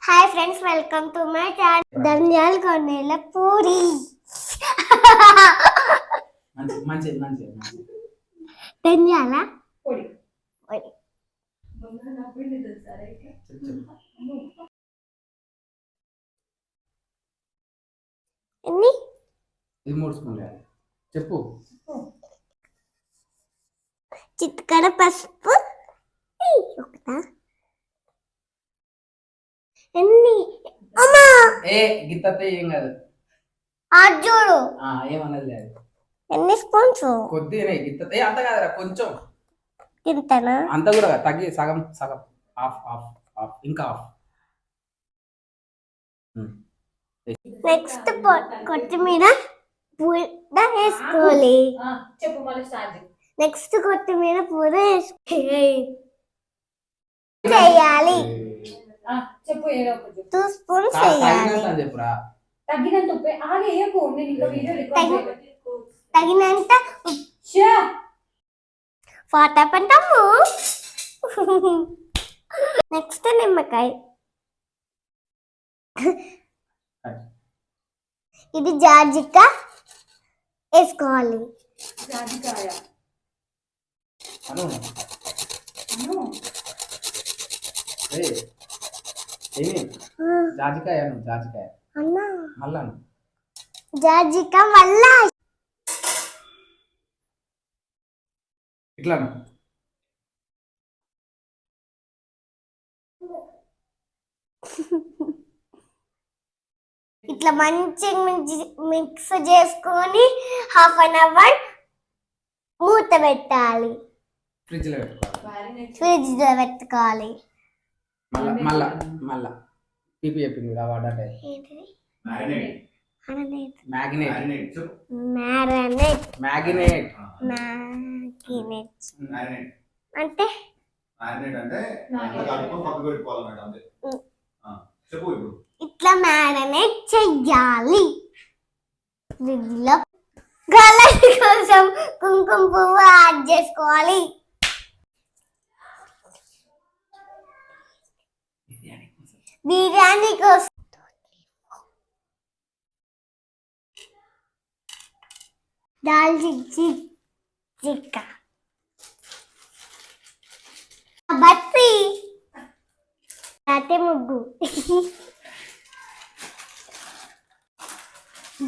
Hi friends, welcome to my channel. ధనియాల కొన్నేళ్ళ పూరి. ధనియాల పొడి. ఎన్ని? 3 స్పూన్లు చెప్పు. చిటికెడ పసుపు. ఒకటా? ఎన్ని? అమ్మా గిత్తతే ఏం కాదు. చూడు ఏమన్నది లేదు. ఎన్ని స్పూన్స్? కొద్దిగా గిత్తతే అంత కాదురా, కొంచెం తింటానా? అంత కూడా తగ్గి సగం సగం, హాఫ్ హాఫ్ హాఫ్, ఇంకా హాఫ్. నెక్స్ట్ కొత్తిమీర పూర వేసుకోవాలి. చెప్పు మళ్ళీ స్టార్ట్. నెక్స్ట్ కొత్తిమీర పూర వేయాలి. చెప్పు. 2 స్పూన్స్ వేయాలి. చెప్పురా. తగినంత ఉప్పు. ఆగేయకు, నేను ఇంకా వీడియో రికార్డ్ తగినంత ఫాటా పంటాము. నెక్స్ట్ నిమ్మకాయ. ఇది జాజికా వేసుకోవాలి. జాజికాయ జాజికాయ జాజికాయ అన్నా, మళ్ళా జాజికా వల్ల ఇట్లా ఇట్లా మంచిగా మిక్స్ చేసుకొని 1/2 అవర్ మూత పెట్టాలి. ఫ్రిడ్జ్ లో పెట్టుకోవాలి. ఫ్రిడ్జ్ లో పెట్టుకోవాలి. మళ్ళా మళ్ళా పీపీ చెప్పింది కదా, వాటర్ అంటే ఇట్లా మ్యారినేట్ చెయ్యాలి. ఫ్రిడ్జ్ లో కలర్ కోసం కుంకుమ పువ్వు యాడ్ చేసుకోవాలి. బిర్యానీ కోసం దాల్చిన చెక్క, బత్తి, అతే ముగ్గు,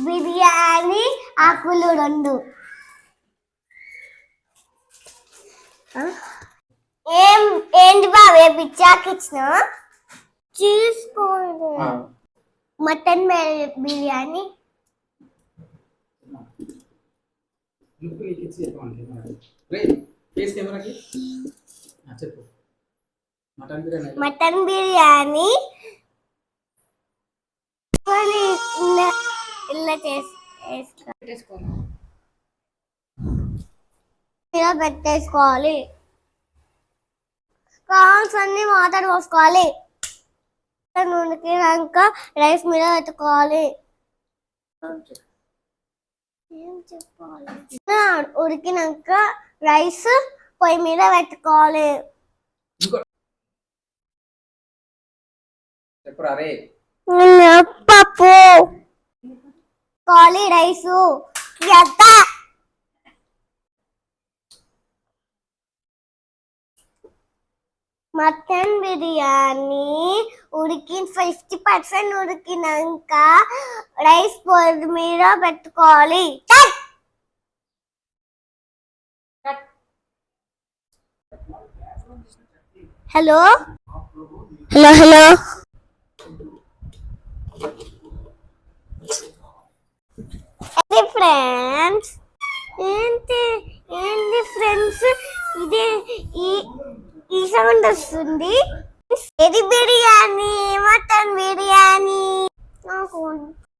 బిర్యానీ ఆకులు 2. ఏంటి బాబే పిచ్చాకి ఇచ్చిన? చూసుకోండి. మటన్ బిర్యానీ. చెప్పు. మటన్ బిర్యానీ ఇలా పెట్టేసుకోవాలి. కావాల్సన్ని వాటర్ పోసుకోవాలి. ఉడికినాక రైస్ మీద పెట్టుకోవాలి. ఏం చెప్పాలి? ఉడికినాక రైస్ పొయ్యి మీద పెట్టుకోవాలి. పప్పు కాలి రైసు. మటన్ బిర్యానీ 50% ఉడికినాక రైస్ పొయ్యి మీద పెట్టుకోవాలి. హలో హలో హలో ఫ్రెండ్స్, ఏంటి ఫ్రెండ్స్, ఇదే ఈ సౌండ్ వస్తుంది. ఇది బిర్యానీ, మటన్ బిర్యానీ.